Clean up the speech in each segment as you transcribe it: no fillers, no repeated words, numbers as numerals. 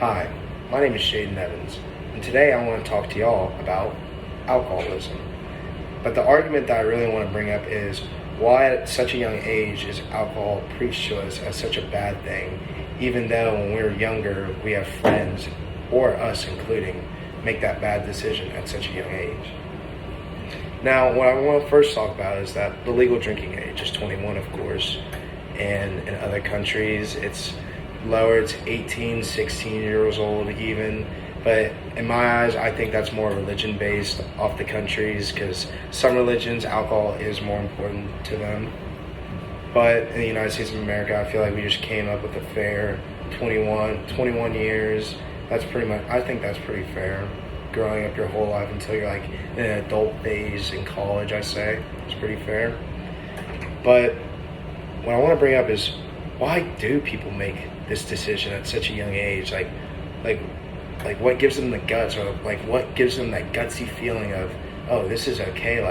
Hi, my name is Shaden Evans, and today I want to talk to y'all about alcoholism. But the argument that I really want to bring up is why at such a young age is alcohol preached to us as such a bad thing, even though when we're younger we have friends, or us including, make that bad decision at such a young age. Now, what I want to first talk about is that the legal drinking age is 21, of course, and in other countries it's lower, it's 18, 16 years old even. But in my eyes, I think that's more religion based off the countries, because some religions, alcohol is more important to them. But in the United States of America, I feel like we just came up with a fair 21 years. That's pretty much, I think that's pretty fair. Growing up your whole life until you're like in an adult phase in college, I say, it's pretty fair. But what I want to bring up is, why do people make this decision at such a young age? Like what gives them the guts, or like what gives them that gutsy feeling of, oh, this is okay,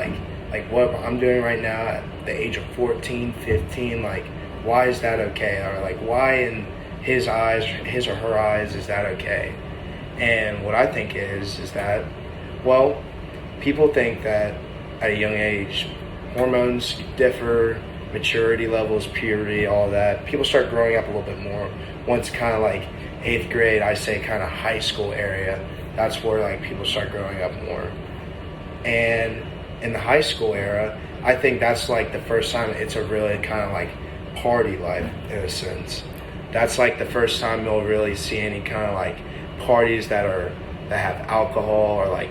like what I'm doing right now at the age of 14, 15, like why is that okay? Or like why in his eyes, his or her eyes, is that okay? And what I think is that, well, people think that at a young age, hormones differ, maturity levels, puberty, all that. People start growing up a little bit more. Once kind of like 8th grade, I say kind of high school area, that's where like people start growing up more. And in the high school era, I think that's like the first time it's a really kind of like party life in a sense. That's like the first time you'll really see any kind of like parties that have alcohol, or like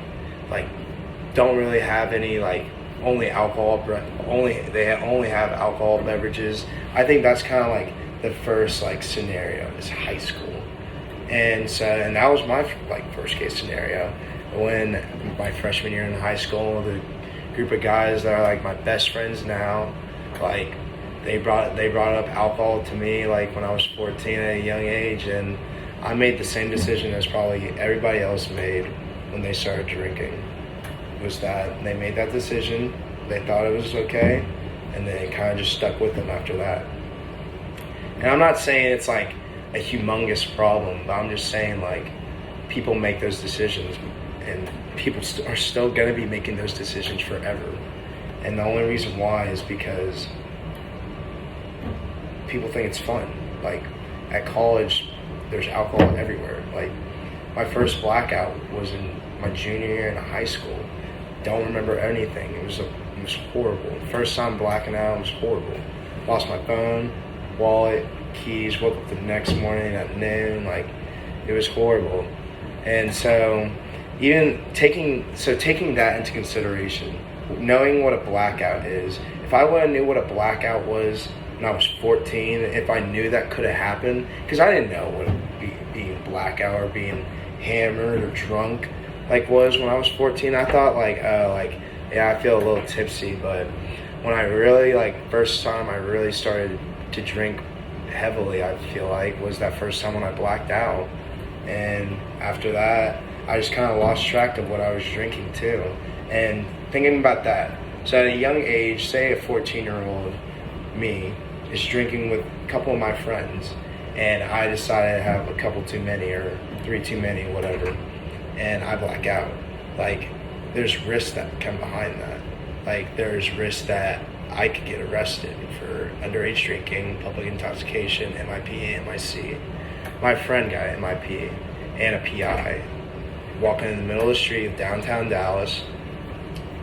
don't really have any like only alcohol, they only have alcohol beverages. I think that's kind of like the first like scenario is high school. And that was my like worst case scenario. When my freshman year in high school, the group of guys that are like my best friends now, like they brought up alcohol to me like when I was 14 at a young age, and I made the same decision as probably everybody else made when they started drinking. Was that they made that decision, they thought it was okay, and then it kind of just stuck with them after that. And I'm not saying it's like a humongous problem, but I'm just saying like people make those decisions, and people are still going to be making those decisions forever. And the only reason why is because people think it's fun. Like at college, there's alcohol everywhere. Like my first blackout was in my junior year in high school. Don't remember anything. It was horrible. First time blacking out, it was horrible. Lost my phone, wallet, keys. Woke up the next morning at noon. Like it was horrible. And so even taking that into consideration, knowing what a blackout is. If I would have knew what a blackout was when I was 14, if I knew that could have happened, because I didn't know what being blackout or being hammered or drunk like was when I was 14. I thought like, oh, like yeah, I feel a little tipsy. But when I really like first time I really started to drink heavily, I feel like was that first time when I blacked out. And after that, I just kind of lost track of what I was drinking too. And thinking about that, so at a young age, say a 14-year-old me is drinking with a couple of my friends, and I decided to have a couple too many or 3 too many, whatever, and I black out. Like there's risks that come behind that. Like there's risks that I could get arrested for underage drinking, public intoxication, MIP, MIC. My friend got MIP and a PI walking in the middle of the street of downtown Dallas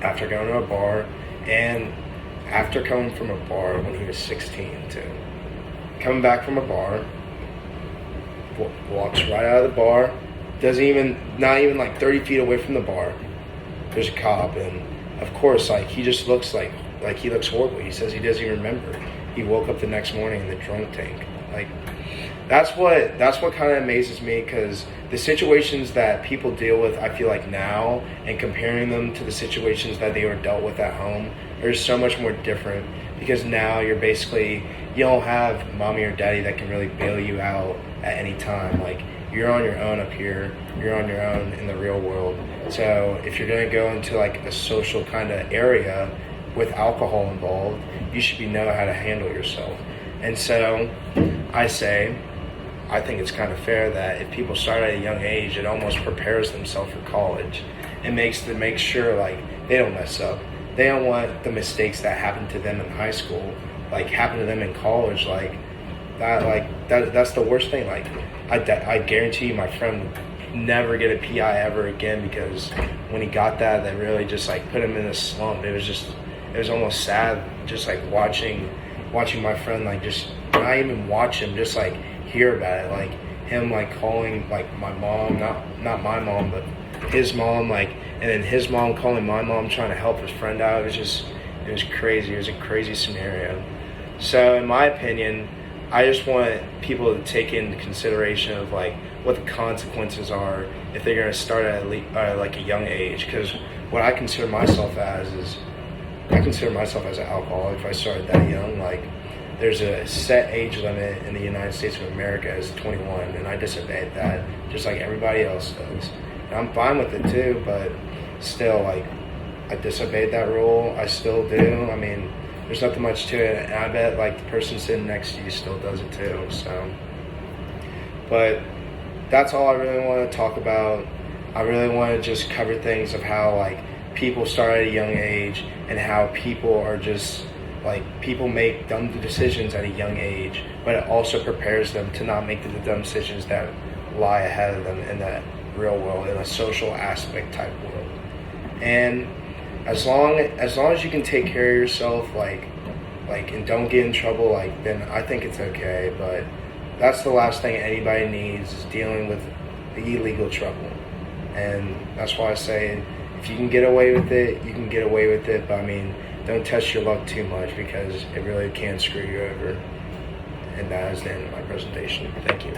after going to a bar, and after coming from a bar when he was 16 too. Coming back from a bar, walks right out of the bar, not even like 30 feet away from the bar, there's a cop, and of course like he just looks like he looks horrible. He says he doesn't even remember. He woke up the next morning in the drunk tank. Like that's what kind of amazes me, because the situations that people deal with, I feel like now, and comparing them to the situations that they were dealt with at home, are so much more different. Because now you don't have mommy or daddy that can really bail you out at any time. Like you're on your own up here, you're on your own in the real world. So if you're going to go into like a social kind of area with alcohol involved, you should know how to handle yourself. And so I say I think it's kind of fair that if people start at a young age, it almost prepares themselves for college. It makes sure like they don't mess up. They don't want the mistakes that happened to them in high school like happen to them in college. That's the worst thing. Like I guarantee you, my friend would never get a PI ever again, because when he got that, that really just like put him in a slump. It was almost sad just like watching my friend like just not even watch him, just like hear about it, like him like calling like my mom, not my mom but his mom, like, and then his mom calling my mom trying to help his friend out. It was crazy. It was a crazy scenario. So in my opinion, I just want people to take into consideration of like what the consequences are if they're going to start at like a young age. Because what I consider myself as is, I consider myself as an alcoholic if I started that young. Like, there's a set age limit in the United States of America as 21, and I disobeyed that just like everybody else does. And I'm fine with it too, but still, like, I disobeyed that rule. I still do. I mean, there's nothing much to it, and I bet like the person sitting next to you still does it too. So, but that's all I really want to talk about. I really want to just cover things of how like people start at a young age, and how people are just like, people make dumb decisions at a young age, but it also prepares them to not make the dumb decisions that lie ahead of them in that real world, in a social aspect type world. And as long as you can take care of yourself, like and don't get in trouble, like, then I think it's okay. But that's the last thing anybody needs, is dealing with the illegal trouble. And that's why I say, if you can get away with it, you can get away with it. But I mean, don't test your luck too much, because it really can screw you over. And that is the end of my presentation. Thank you.